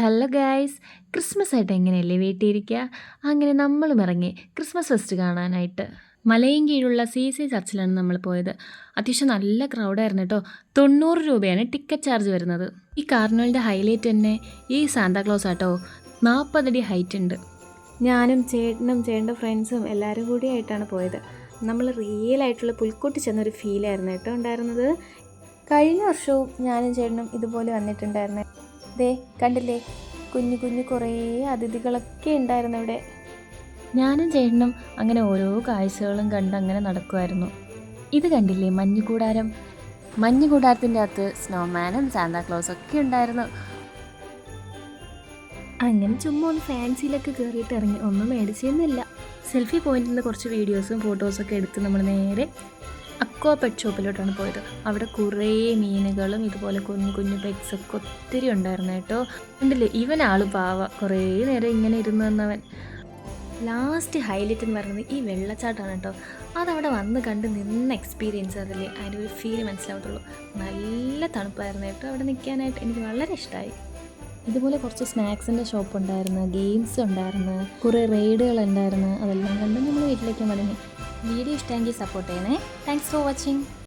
Hello guys, Christmas ആയിട്ട് എങ്ങനെയല്ലേ വീട്ടിലിരിക്കുക. അങ്ങനെ നമ്മളും ഇറങ്ങി ക്രിസ്മസ് ഫെസ്റ്റ് കാണാനായിട്ട്. മലയും കീഴുള്ള CC ചർച്ചിലാണ് നമ്മൾ പോയത്. അത്യാവശ്യം നല്ല ക്രൗഡായിരുന്നു കേട്ടോ. 90 രൂപയാണ് ടിക്കറ്റ് ചാർജ് വരുന്നത്. ഈ കാർണിവലിൻ്റെ ഹൈലൈറ്റ് തന്നെ ഈ സാന്താക്ലോസ് ആട്ടോ. 40 അടി ഹൈറ്റ് ഉണ്ട്. ഞാനും ചേട്ടൻ്റെ ഫ്രണ്ട്സും എല്ലാവരും കൂടിയായിട്ടാണ് പോയത്. നമ്മൾ റിയൽ ആയിട്ടുള്ള പുൽക്കൂട്ടി ചെന്നൊരു ഫീലായിരുന്നു കേട്ടോ ഉണ്ടായിരുന്നത്. കഴിഞ്ഞ വർഷവും ഞാനും ചേട്ടനും ഇതുപോലെ വന്നിട്ടുണ്ടായിരുന്നു. ദേ കണ്ടില്ലേ, കുഞ്ഞു കുഞ്ഞു കുറേ അതിഥികളൊക്കെ ഉണ്ടായിരുന്നു ഇവിടെ. ഞാനും ചേട്ടനും അങ്ങനെ ഓരോ കാഴ്ചകളും കണ്ട് അങ്ങനെ നടക്കുമായിരുന്നു. ഇത് കണ്ടില്ലേ, മഞ്ഞുകൂടാരത്തിൻ്റെ അകത്ത് സ്നോമാനും സാന്താക്ലോസും ഒക്കെ ഉണ്ടായിരുന്നു. അങ്ങനെ ചുമ്മാ ഒന്ന് ഫാൻസിയിലൊക്കെ കയറിയിട്ട് ഇറങ്ങി, ഒന്നും മേടിച്ചൊന്നുമില്ല. സെൽഫി പോയിന്റിൽ നിന്ന് കുറച്ച് വീഡിയോസും ഫോട്ടോസൊക്കെ എടുത്ത് നമ്മൾ നേരെ അക്വാ പെറ്റ് ഷോപ്പിലോട്ടാണ് പോയത്. അവിടെ കുറേ മീനുകളും ഇതുപോലെ കുഞ്ഞു കുഞ്ഞു പെറ്റ്സൊക്കെ ഒത്തിരി ഉണ്ടായിരുന്നു കേട്ടോ. ഉണ്ടല്ലേ, ഇവൻ ആള് പാവ, കുറേ നേരം ഇങ്ങനെ ഇരുന്ന് തന്നവൻ. ലാസ്റ്റ് ഹൈലൈറ്റ് എന്ന് പറയുന്നത് ഈ വെള്ളച്ചാട്ടമാണ് കേട്ടോ. അതവിടെ വന്ന് കണ്ട് നിന്ന് എക്സ്പീരിയൻസ് അതില്ലേ അതിൻ്റെ ഒരു ഫീൽ മനസ്സിലാവത്തുള്ളൂ. നല്ല തണുപ്പായിരുന്നു കേട്ടോ അവിടെ നിൽക്കാനായിട്ട്. എനിക്ക് വളരെ ഇഷ്ടമായി. ഇതുപോലെ കുറച്ച് സ്നാക്സിൻ്റെ ഷോപ്പ് ഉണ്ടായിരുന്നു, ഗെയിംസ് ഉണ്ടായിരുന്നു, കുറേ റൈഡുകൾ ഉണ്ടായിരുന്നു. അതെല്ലാം കണ്ട് നമ്മൾ വീട്ടിലേക്ക് മടങ്ങി. വീഡിയോ ഇഷ്ടമെങ്കിൽ സപ്പോർട്ട് ചെയ്യണേ. Thanks for watching.